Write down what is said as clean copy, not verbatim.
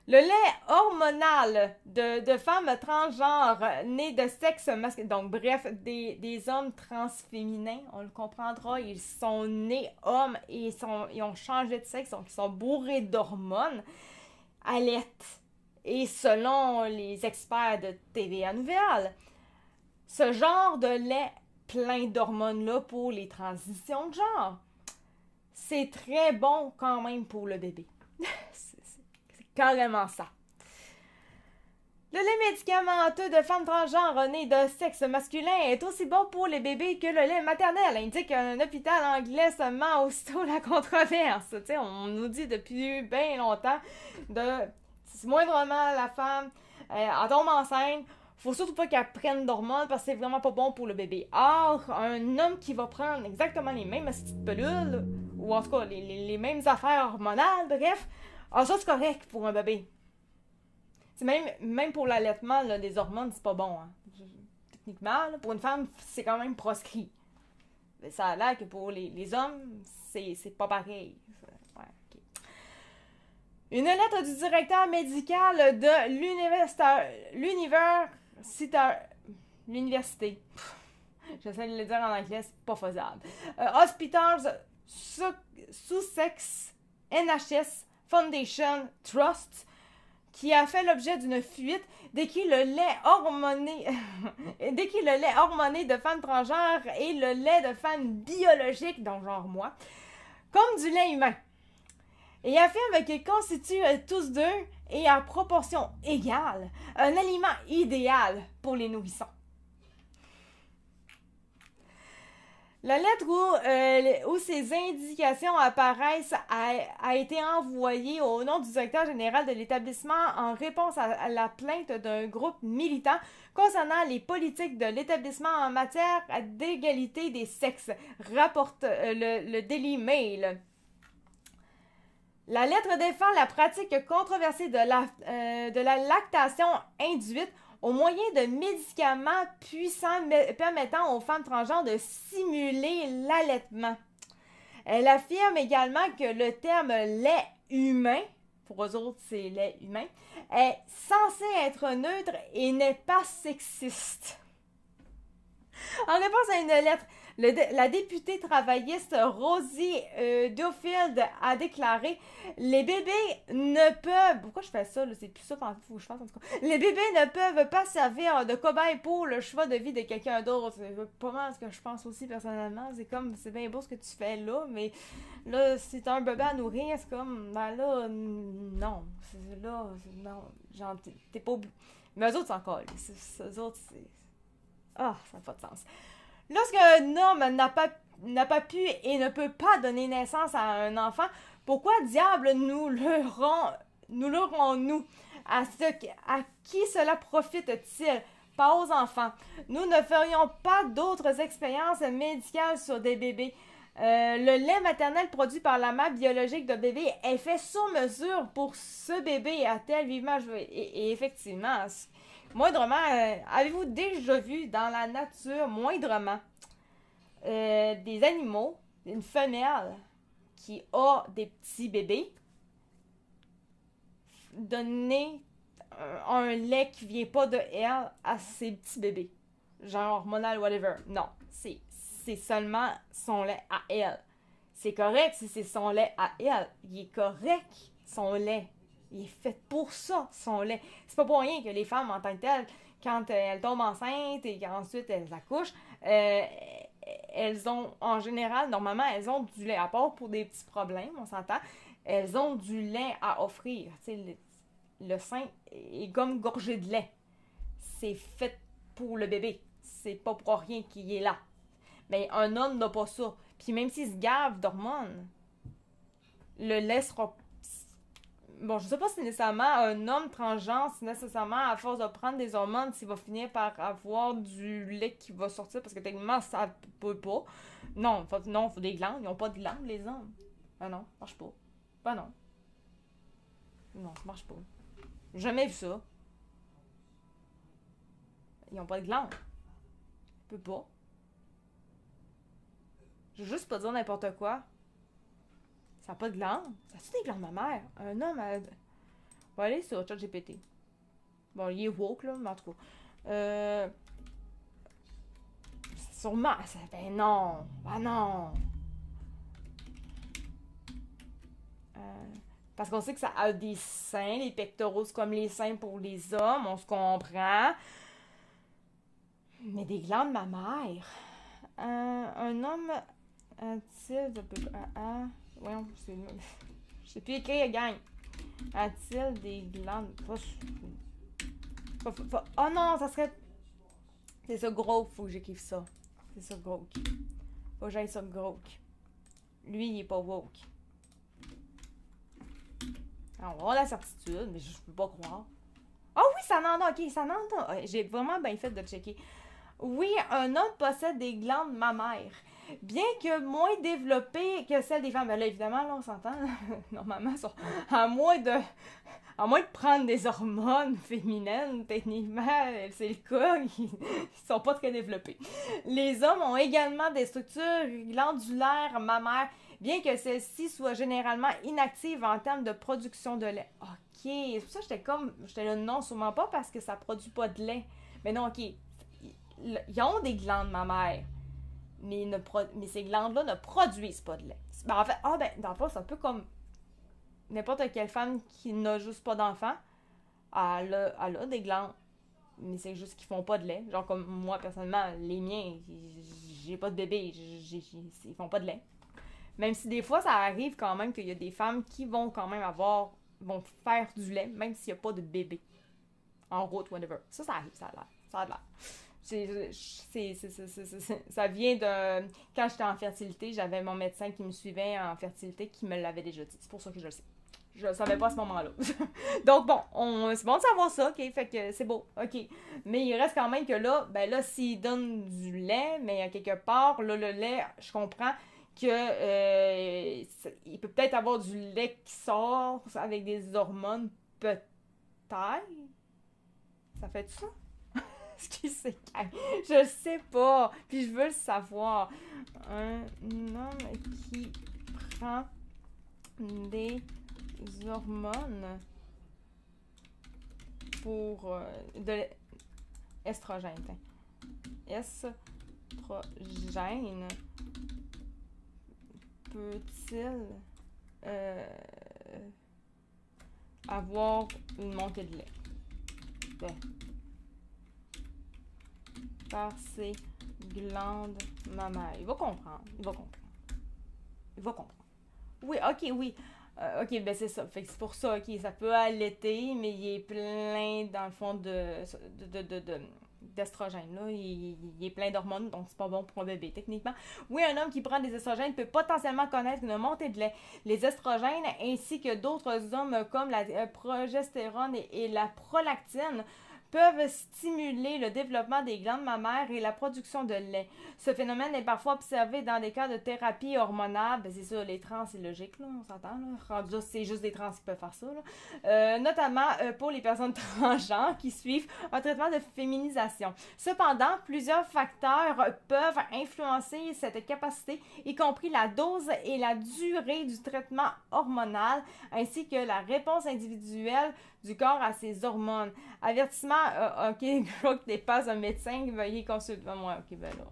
Le lait hormonal de femmes transgenres nées de sexe masculin, donc bref, des hommes transféminins, on le comprendra, ils sont nés hommes et ils ont changé de sexe, donc ils sont bourrés d'hormones, allaitent. Et selon les experts de TVA Nouvelles, ce genre de lait plein d'hormones-là pour les transitions de genre, c'est très bon quand même pour le bébé. c'est carrément ça. Le lait médicamenteux de femmes transgenres nées de sexe masculin est aussi bon pour les bébés que le lait maternel, indique un hôpital anglais seulement aussitôt la controverse. T'sais, on nous dit depuis bien longtemps de si moindrement la femme elle tombe enceinte, faut surtout pas qu'elle prenne d'hormones parce que c'est vraiment pas bon pour le bébé. Or, un homme qui va prendre exactement les mêmes petites pilules, ou en tout cas les mêmes affaires hormonales, bref, ça c'est correct pour un bébé. C'est même pour l'allaitement, là, des hormones, c'est pas bon. Hein. Techniquement, là, pour une femme, c'est quand même proscrit. Mais ça a l'air que pour les hommes, c'est pas pareil. Ouais, okay. Une lettre du directeur médical de l'université. J'essaie de le dire en anglais, c'est pas faisable. Hospitals Sussex NHS Foundation Trust, qui a fait l'objet d'une fuite dès qu'il le lait hormoné de femmes transgenres et le lait de femmes biologiques, donc genre moi, comme du lait humain. Et affirme qu'ils constituent tous deux et à proportion égale un aliment idéal pour les nourrissons. La lettre où ces indications apparaissent a été envoyée au nom du directeur général de l'établissement en réponse à la plainte d'un groupe militant concernant les politiques de l'établissement en matière d'égalité des sexes, rapporte le Daily Mail. La lettre défend la pratique controversée de la lactation induite au moyen de médicaments puissants permettant aux femmes transgenres de simuler l'allaitement. Elle affirme également que le terme lait humain, pour eux autres c'est lait humain, est censé être neutre et n'est pas sexiste. En réponse à une lettre, la députée travailliste Rosie Duffield a déclaré « Les bébés ne peuvent... » Pourquoi je fais ça? C'est plus ça qu'il faut que je fasse en tout cas. « Les bébés ne peuvent pas servir de cobaye pour le choix de vie de quelqu'un d'autre. » C'est pas mal ce que je pense aussi personnellement. C'est comme, c'est bien beau ce que tu fais là, mais là, si t'as un bébé à nourrir, c'est comme, ben là, non. Là, non. Genre, t'es pas... Mais eux autres, c'est encore... Eux autres, c'est... Ah, ça n'a pas de sens. Lorsqu'un homme n'a pas pu et ne peut pas donner naissance à un enfant, pourquoi diable nous l'aurons-nous? À qui cela profite-t-il? Pas aux enfants. Nous ne ferions pas d'autres expériences médicales sur des bébés. Le lait maternel produit par la mère biologique de bébé est fait sur mesure pour ce bébé, a-t-elle vivement joué. Et effectivement, moindrement, avez-vous déjà vu dans la nature, moindrement, des animaux, une femelle qui a des petits bébés, donner un lait qui vient pas de elle à ses petits bébés, genre hormonal, whatever. Non, c'est seulement son lait à elle. C'est correct si c'est son lait à elle. Il est correct, son lait. Il est fait pour ça, son lait. C'est pas pour rien que les femmes, en tant que telles, quand elles tombent enceintes et qu'ensuite elles accouchent, elles ont, en général, normalement, elles ont du lait. À part pour des petits problèmes, on s'entend, elles ont du lait à offrir. Tu sais, le sein est comme gorgé de lait. C'est fait pour le bébé. C'est pas pour rien qu'il est là. Mais un homme n'a pas ça. Puis même s'il se gave d'hormones, le lait sera... Bon, je sais pas si nécessairement un homme transgenre, si nécessairement à force de prendre des hormones, s'il va finir par avoir du lait qui va sortir, parce que techniquement, ça peut pas. Non, faut des glandes. Ils n'ont pas de glandes, les hommes. Ah non, ça marche pas. Ben non. Non, ça marche pas. J'ai jamais vu ça. Ils n'ont pas de glandes. Ils peuvent pas. Je veux juste pas dire n'importe quoi. Ça n'a pas de glandes. Ça a-tu des glandes mammaires? Un homme a... On va aller sur ChatGPT. Bon, il est woke, là, mais en tout cas. Sûrement. Ben non. Ben non. Parce qu'on sait que ça a des seins, les pectoraux, c'est comme les seins pour les hommes, on se comprend. Mais des glandes mammaires. Un homme a-t-il de peu... voyons, je sais plus écrire, gang. A-t-il des glandes... Oh non, ça serait... C'est ça, Grok, faut que j'écrive ça. C'est ça, Grok. Faut que j'aille sur Grok. Lui, il est pas woke. Alors, on va avoir la certitude, mais je peux pas croire. Ah oui, ça n'en a, ok, ça n'en a. J'ai vraiment bien fait de checker. Oui, un homme possède des glandes mammaires. Bien que moins développées que celles des femmes. Ben là, évidemment, là, on s'entend. Normalement, à moins de prendre des hormones féminines, techniquement, c'est le cas, ils sont pas très développés. Les hommes ont également des structures glandulaires mammaires, bien que celles-ci soient généralement inactives en termes de production de lait. Ok, c'est pour ça que j'étais là, non, sûrement pas parce que ça produit pas de lait. Mais non, ok, ils ont des glandes mammaires, mais ces glandes-là ne produisent pas de lait. Ben, en fait, dans le fond, c'est un peu comme n'importe quelle femme qui n'a juste pas d'enfant, elle a des glandes, mais c'est juste qu'ils font pas de lait. Genre comme moi, personnellement, les miens, j'ai pas de bébé, ils font pas de lait. Même si des fois, ça arrive quand même qu'il y a des femmes qui vont quand même vont faire du lait, même s'il n'y a pas de bébé. En route, whatever. Ça arrive, ça a l'air. Ça vient de... Quand j'étais en fertilité, j'avais mon médecin qui me suivait en fertilité qui me l'avait déjà dit. C'est pour ça que je le sais. Je le savais pas à ce moment-là. Donc bon, c'est bon de savoir ça, ok, fait que c'est beau, ok. Mais il reste quand même que là, ben là, s'il donne du lait, mais à quelque part, là, le lait, je comprends que il peut peut-être avoir du lait qui sort avec des hormones, peut-être. Ça fait ça? Excusez, je sais pas, puis je veux le savoir. Un homme qui prend des hormones pour de estrogène. Estrogène peut-il avoir une montée de lait? Ben, par ses glandes mammaires. Il va comprendre. Oui, ok, oui. Ok, ben c'est ça. Fait que c'est pour ça, ok, ça peut allaiter, mais il est plein, dans le fond, d'estrogènes, là. Il est plein d'hormones, donc c'est pas bon pour un bébé, techniquement. Oui, un homme qui prend des estrogènes peut potentiellement connaître une montée de lait. Les estrogènes, ainsi que d'autres hommes comme la progestérone et la prolactine, peuvent stimuler le développement des glandes mammaires et la production de lait. Ce phénomène est parfois observé dans des cas de thérapie hormonale. Ben c'est ça, les trans, c'est logique, là, on s'entend. Rendu là, c'est juste des trans qui peuvent faire ça. Notamment pour les personnes transgenres qui suivent un traitement de féminisation. Cependant, plusieurs facteurs peuvent influencer cette capacité, y compris la dose et la durée du traitement hormonal, ainsi que la réponse individuelle du corps à ces hormones. Avertissement, ok, Grok n'est pas un médecin, veuillez consulter. Moi, ok, ben là,